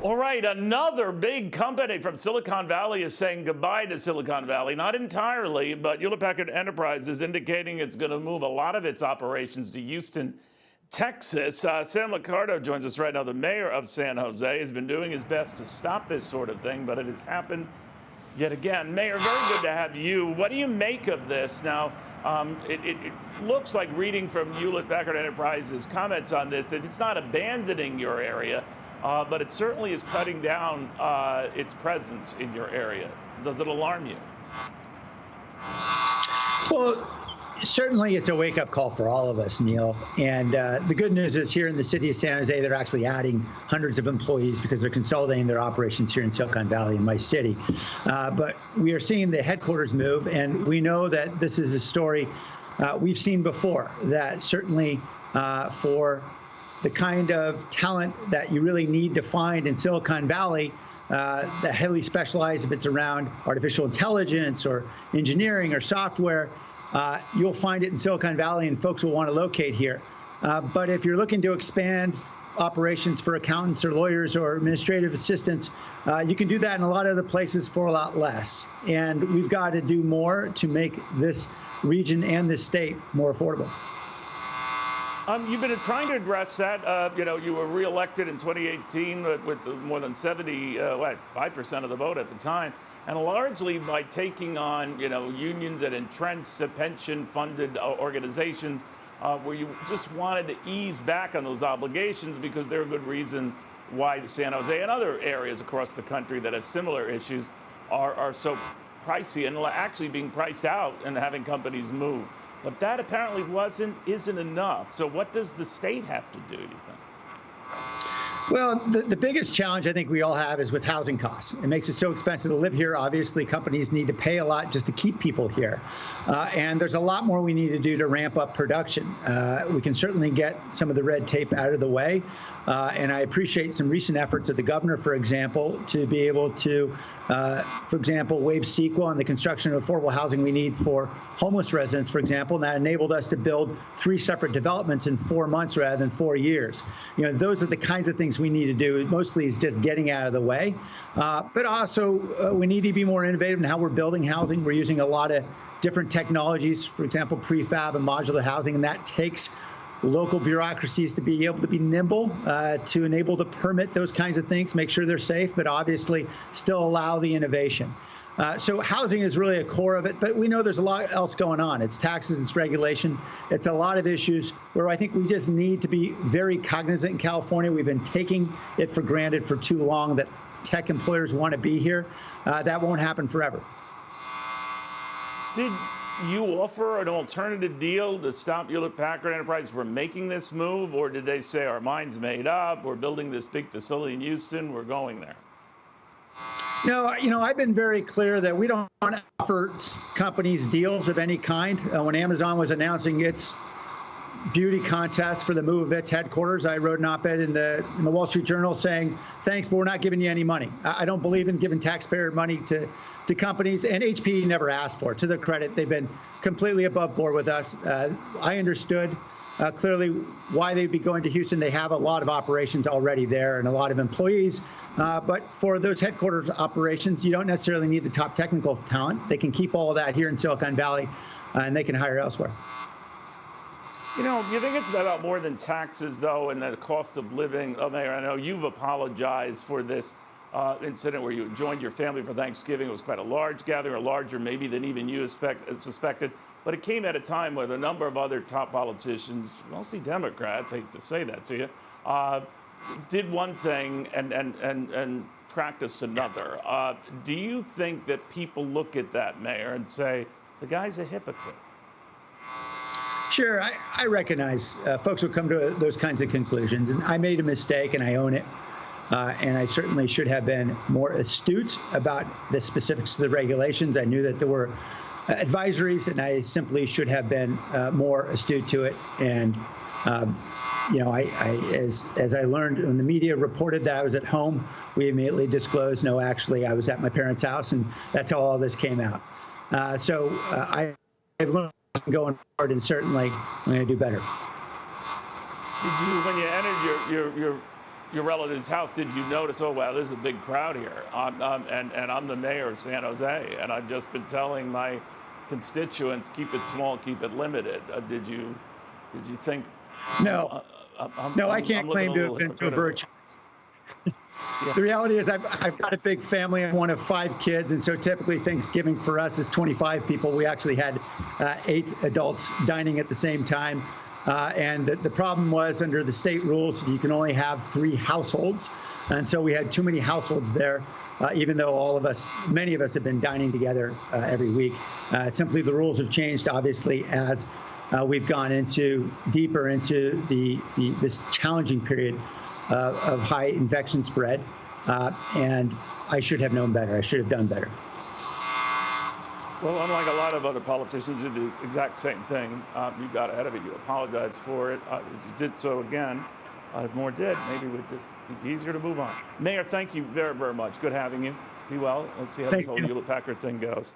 All right, another big company from Silicon Valley is saying goodbye to Silicon Valley. Not entirely, but Hewlett-Packard Enterprise is indicating it's going to move a lot of its operations to Houston, Texas. Sam Liccardo joins us right now. The mayor of San Jose has been doing his best to stop this sort of thing, but it has happened yet again. Mayor, very good to have you. What do you make of this? Now, it looks like, reading from Hewlett-Packard Enterprise's comments on this, that it's not abandoning your area, but it certainly is cutting down its presence in your area. Does it alarm you? Well, certainly it's a wake-up call for all of us, Neil. And the good news is, here in the city of San Jose, they're actually adding hundreds of employees because they're consolidating their operations here in Silicon Valley, in my city. But we are seeing the headquarters move, and we know that this is a story we've seen before, that certainly for the kind of talent that you really need to find in Silicon Valley, that heavily specialized, if it's around artificial intelligence or engineering or software, you'll find it in Silicon Valley, and folks will want to locate here. But if you're looking to expand operations for accountants or lawyers or administrative assistants, you can do that in a lot of other places for a lot less. And we've got to do more to make this region and this state more affordable. You've been trying to address that. You were reelected in 2018 with more than 5% of the vote at the time, and largely by taking on, unions and entrenched pension-funded organizations, where you just wanted to ease back on those obligations because they're a good reason why San Jose and other areas across the country that have similar issues are so pricey and actually being priced out and having companies move. But that apparently isn't enough. So what does the state have to do, you think? Well, the biggest challenge I think we all have is with housing costs. It makes it so expensive to live here. Obviously, companies need to pay a lot just to keep people here. And there's a lot more we need to do to ramp up production. We can certainly get some of the red tape out of the way. And I appreciate some recent efforts of the governor, for example, to be able to, for example, waive CEQA on the construction of affordable housing we need for homeless residents, for example. And that enabled us to build 3 separate developments in 4 months rather than 4 years. Those are the kinds of things we need to do. Mostly is just getting out of the way. But also, we need to be more innovative in how we're building housing. We're using a lot of different technologies, for example, prefab and modular housing, and that takes local bureaucracies to be able to be nimble, to enable to permit those kinds of things, make sure they're safe, but obviously still allow the innovation. So housing is really a core of it, but we know there's a lot else going on. It's taxes, it's regulation, it's a lot of issues where I think we just need to be very cognizant in California. We've been taking it for granted for too long that tech employers want to be here. That won't happen forever. Did you offer an alternative deal to stop Hewlett-Packard Enterprise from making this move, or did they say, our mind's made up, we're building this big facility in Houston, we're going there? No, I've been very clear that we don't offer companies deals of any kind. When Amazon was announcing its beauty contest for the move of its headquarters, I wrote an op-ed in the Wall Street Journal saying, thanks, but we're not giving you any money. I don't believe in giving taxpayer money to companies, and HPE never asked for it. To their credit, they've been completely above board with us. I understood clearly why they'd be going to Houston. They have a lot of operations already there and a lot of employees. But for those headquarters operations, you don't necessarily need the top technical talent. They can keep all of that here in Silicon Valley, and they can hire elsewhere. You think it's about more than taxes, though, and the cost of living? Mayor, I know you've apologized for this incident where you joined your family for Thanksgiving. It was quite a large gathering, or larger maybe than even you suspected. But it came at a time when a number of other top politicians, mostly Democrats, I hate to say that to you, did one thing and practiced another. Do you think that people look at that, Mayor, and say, the guy's a hypocrite? Sure, I recognize folks will come to those kinds of conclusions, and I made a mistake, and I own it. And I certainly should have been more astute about the specifics of the regulations. I knew that there were advisories, and I simply should have been more astute to it. And as I learned when the media reported that I was at home, we immediately disclosed, no, actually, I was at my parents' house, and that's how all this came out. So I've learned going forward, and certainly I'm going to do better. Did you, when you entered your your relative's house, did you notice, oh, wow, there's a big crowd here? And I'm the mayor of San Jose, and I've just been telling my constituents, keep it small, keep it limited. Did you think? No, I can't claim to have been so virtuous. The reality is I've got a big family. I'm one of 5 kids, and so typically Thanksgiving for us is 25 people. We actually had 8 adults dining at the same time. And the problem was, under the state rules, you can only have 3 households. And so we had too many households there, even though many of us have been dining together every week. Simply the rules have changed, obviously, as we've gone deeper into this challenging period of high infection spread. And I should have known better. I should have done better. Well, unlike a lot of other politicians who do the exact same thing, you got ahead of it. You apologized for it. You did so again. If more did, maybe it would just be easier to move on. Mayor, thank you very, very much. Good having you. Be well. Let's see how this whole Hewlett-Packard thing goes.